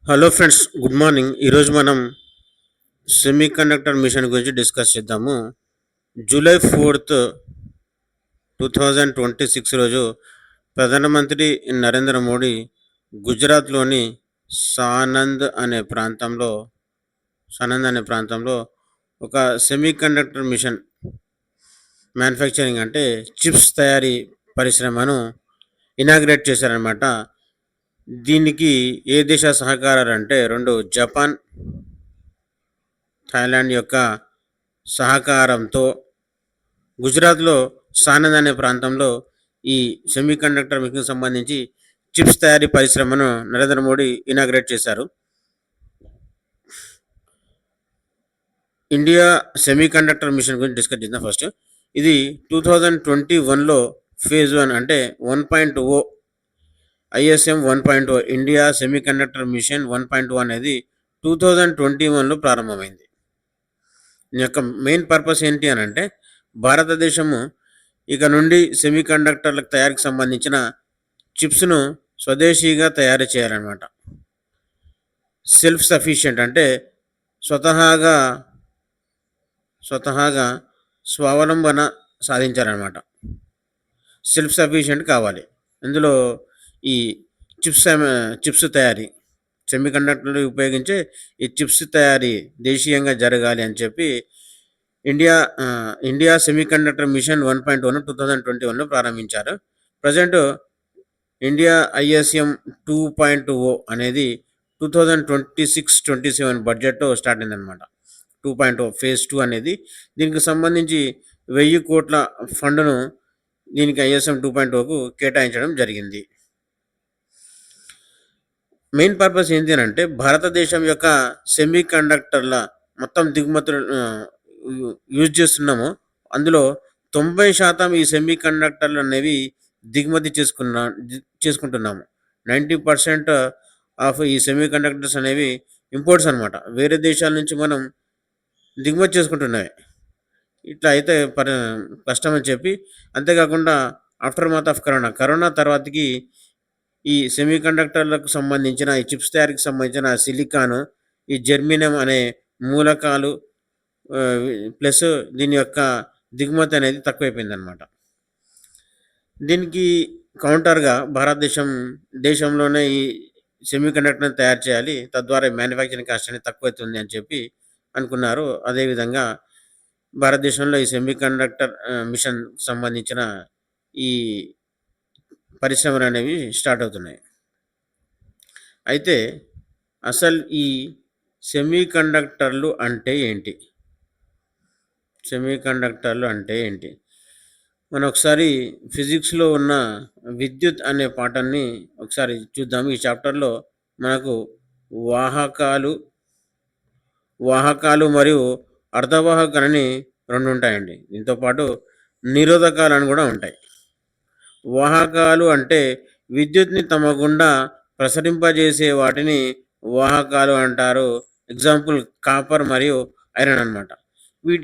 Hello friends, good morning. ఈరోజు మనం semi conductor mission గురించి డిస్కస్ చేద్దాము. జూలై 4, 2026 రోజు ప్రధానమంత్రి నరేంద్ర మోడీ గుజరాత్లోని సానంద్ అనే ప్రాంతంలో సానంద్ అనే ప్రాంతంలో ఒక సెమీ కండక్టర్ మిషన్ మ్యానుఫ్యాక్చరింగ్ అంటే చిప్స్ తయారీ పరిశ్రమను ఇనాగ్రేట్ చేశారనమాట. దీనికి ఏ దేశ సహకారాలు అంటే రెండు, జపాన్, థాయిలాండ్ యొక్క సహకారంతో గుజరాత్లో సానంద్ అనే ప్రాంతంలో ఈ సెమీ కండక్టర్ మిషన్కి సంబంధించి చిప్స్ తయారీ పరిశ్రమను నరేంద్ర మోడీ ఇనాగ్రేట్ చేశారు. ఇండియా సెమీ కండక్టర్ మిషన్ గురించి డిస్కస్ చేద్దాం. ఫస్ట్ ఇది 2021లో ఫేజ్ 1 అంటే 1.0 ISM 1.0 India semiconductor mission 1.0 అనేది 2021లో ప్రారంభమైంది. దీని యొక్క మెయిన్ పర్పస్ ఏంటి అని అంటే భారతదేశము ఇక నుండి సెమీ కండక్టర్ల తయారీకి సంబంధించిన చిప్స్ను స్వదేశీగా తయారు చేయాలన్నమాట. సెల్ఫ్ సఫిషియెంట్ అంటే స్వతహాగా స్వతహాగా స్వావలంబన సాధించాలన్నమాట. సెల్ఫ్ సఫిషియెంట్ కావాలి. ఇందులో ఈ చిప్స్ తయారీ సెమీ కండక్టర్లు ఉపయోగించే ఈ చిప్స్ తయారీ దేశీయంగా జరగాలి అని చెప్పి India India semiconductor mission 1.1 2021లో ప్రారంభించారు. ప్రజెంట్ ఇండియా ISM 2.0 అనేది 2026-27 బడ్జెట్తో స్టార్ట్ అయిందనమాట. 2.0 ఫేజ్ 2 అనేది దీనికి సంబంధించి 1000 కోట్ల ఫండ్ను దీనికి ISM 2.0కు కేటాయించడం జరిగింది. మెయిన్ పర్పస్ ఏంటి అని అంటే భారతదేశం యొక్క సెమీ కండక్టర్ల మొత్తం దిగుమతులు యూజ్ చేస్తున్నాము. అందులో 90% ఈ సెమీ కండక్టర్లు అనేవి దిగుమతి చేసుకుంటున్నాము. 90% ఆఫ్ ఈ సెమీ కండక్టర్స్ అనేవి ఇంపోర్ట్స్ అనమాట. వేరే దేశాల నుంచి మనం దిగుమతి చేసుకుంటున్నవి. ఇట్లా అయితే కష్టం అని చెప్పి, అంతేకాకుండా ఆఫ్టర్ మాత్ ఆఫ్ కరోనా తర్వాతకి ఈ సెమీ కండక్టర్లకు సంబంధించిన ఈ చిప్స్ తయారీకి సంబంధించిన సిలికాను, ఈ జెర్మేనియం అనే మూలకాలు ప్లస్ దీని యొక్క దిగుమతి అనేది తక్కువైపోయిందనమాట. దీనికి కౌంటర్గా దేశంలోనే ఈ సెమీ కండక్టర్ని తయారు చేయాలి, తద్వారా మ్యానుఫ్యాక్చరింగ్ కాస్ట్ అనేది తక్కువవుతుంది అని చెప్పి అనుకున్నారు. అదేవిధంగా భారతదేశంలో ఈ సెమీ కండక్టర్ మిషన్ సంబంధించిన ఈ పరిశ్రమలు అనేవి స్టార్ట్ అవుతున్నాయి. అయితే అసలు ఈ సెమీ కండక్టర్లు అంటే ఏంటి? సెమీ కండక్టర్లు అంటే ఏంటి? మనం ఒకసారి ఫిజిక్స్లో ఉన్న విద్యుత్ అనే పాఠాన్ని ఒకసారి చూద్దాం. ఈ చాప్టర్లో మనకు వాహకాలు వాహకాలు మరియు అర్ధవాహకాలని రెండు ఉంటాయండి. దీంతో పాటు నిరోధకాలు అని కూడా ఉంటాయి. వాహకాలు అంటే విద్యుత్ని తమ గుండా ప్రసరింపజేసే వాటిని వాహకాలు అంటారు. ఎగ్జాంపుల్ కాపర్ మరియు ఐరన్ అనమాట.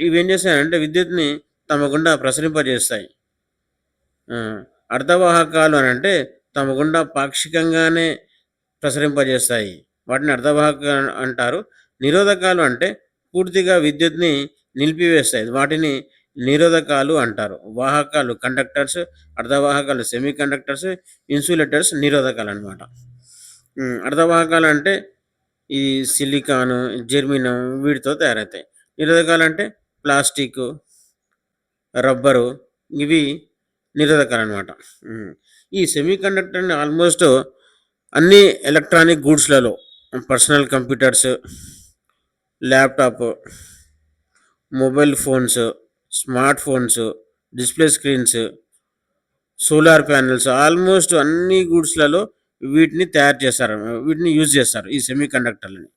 ఇవేం చేస్తాయంటే విద్యుత్ని తమ గుండా ప్రసరింపజేస్తాయి. అర్ధవాహకాలు అని అంటే తమ గుండా పాక్షికంగానే ప్రసరింపజేస్తాయి. వాటిని అర్ధవాహకాలు అంటారు. నిరోధకాలు అంటే పూర్తిగా విద్యుత్ని నిలిపివేస్తాయి. వాటిని నిరోధకాలు అంటారు. వాహకాలు కండక్టర్స్, అర్ధవాహకాలు సెమీ కండక్టర్స్, ఇన్సులేటర్స్ నిరోధకాలు అనమాట. అర్ధవాహకాలు అంటే ఈ సిలికాను, జెర్మేనియం వీటితో తయారవుతాయి. నిరోధకాలు అంటే ప్లాస్టిక్, రబ్బరు ఇవి నిరోధకాలు అనమాట. ఈ సెమీ కండక్టర్ని ఆల్మోస్ట్ అన్ని ఎలక్ట్రానిక్ గూడ్స్లలో personal computers, laptop, mobile phones, smart phones, display screens, solar panels almost అన్ని గూడ్స్లలో వీటిని తయారు చేస్తారు. వీటిని యూజ్ చేస్తారు ఈ సెమీ కండక్టర్లని.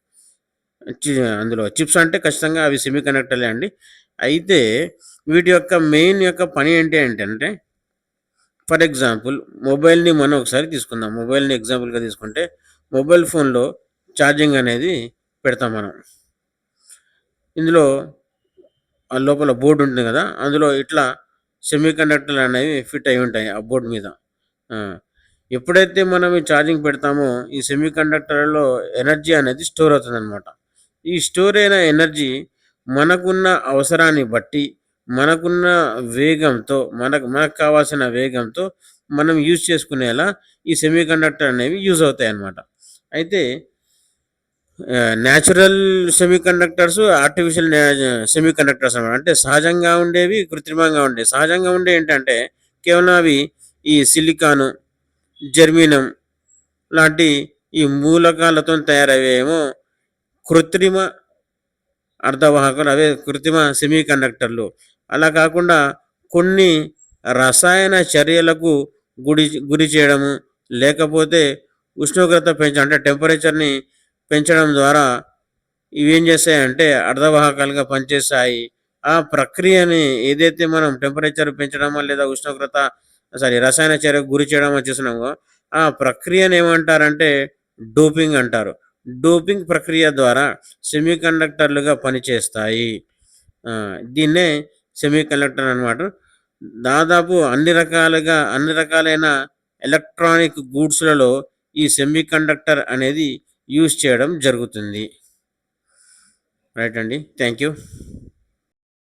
అందులో చిప్స్ అంటే ఖచ్చితంగా అవి సెమీ కండక్టర్లే అండి. అయితే వీటి యొక్క మెయిన్ యొక్క పని ఏంటి అంటే ఫర్ ఎగ్జాంపుల్ మొబైల్ని మనం ఒకసారి తీసుకుందాం. మొబైల్ని ఎగ్జాంపుల్గా తీసుకుంటే మొబైల్ ఫోన్లో ఛార్జింగ్ అనేది పెడతాం మనం. ఇందులో ఆ లోపల బోర్డు ఉంటుంది కదా, అందులో ఇట్లా సెమీ కండక్టర్లు అనేవి ఫిట్ అయి ఉంటాయి ఆ బోర్డు మీద. ఎప్పుడైతే మనం ఈ ఛార్జింగ్ పెడతామో ఈ సెమీకండక్టర్‌లో ఎనర్జీ అనేది స్టోర్ అవుతుందనమాట. ఈ స్టోర్ అయిన ఎనర్జీ మనకున్న అవసరాన్ని బట్టి, మనకున్న వేగంతో మనకు మనకు కావాల్సిన వేగంతో మనం యూజ్ చేసుకునేలా ఈ సెమీకండక్టర్ అనేవి యూజ్ అవుతాయన్నమాట. అయితే న్యాచురల్ సెమీకండక్టర్స్, ఆర్టిఫిషియల్ సెమీకండక్టర్స్ అన్నమాట. అంటే సహజంగా ఉండేవి, కృత్రిమంగా ఉండేవి. సహజంగా ఉండేవి ఏంటంటే కేవలం అవి ఈ సిలికాను, జెర్మేనియం లాంటి ఈ మూలకాలతోని తయారయ్యేవేమో కృత్రిమ అర్ధవాహకాలు, అవే కృత్రిమ సెమీకండక్టర్లు. అలా కాకుండా కొన్ని రసాయన చర్యలకు గురి చేయడము, లేకపోతే ఉష్ణోగ్రత అంటే టెంపరేచర్‌ని పెంచడం ద్వారా ఇవేం చేస్తాయంటే అర్ధవాహకాలుగా పనిచేస్తాయి. ఆ ప్రక్రియని ఏదైతే మనం టెంపరేచర్ పెంచడమో లేదా రసాయన చర్యకు గురి చేయడమో చేస్తున్నామో, ఆ ప్రక్రియను ఏమంటారంటే డోపింగ్ అంటారు. డోపింగ్ ప్రక్రియ ద్వారా సెమీకండక్టర్లుగా పనిచేస్తాయి. దీన్నే సెమీకండక్టర్ అనమాట. దాదాపు అన్ని రకాలైన ఎలక్ట్రానిక్ గూడ్స్‌లలో ఈ సెమీకండక్టర్ అనేది యూజ్ చేయడం జరుగుతుంది. రైట్ అండి. Thank you.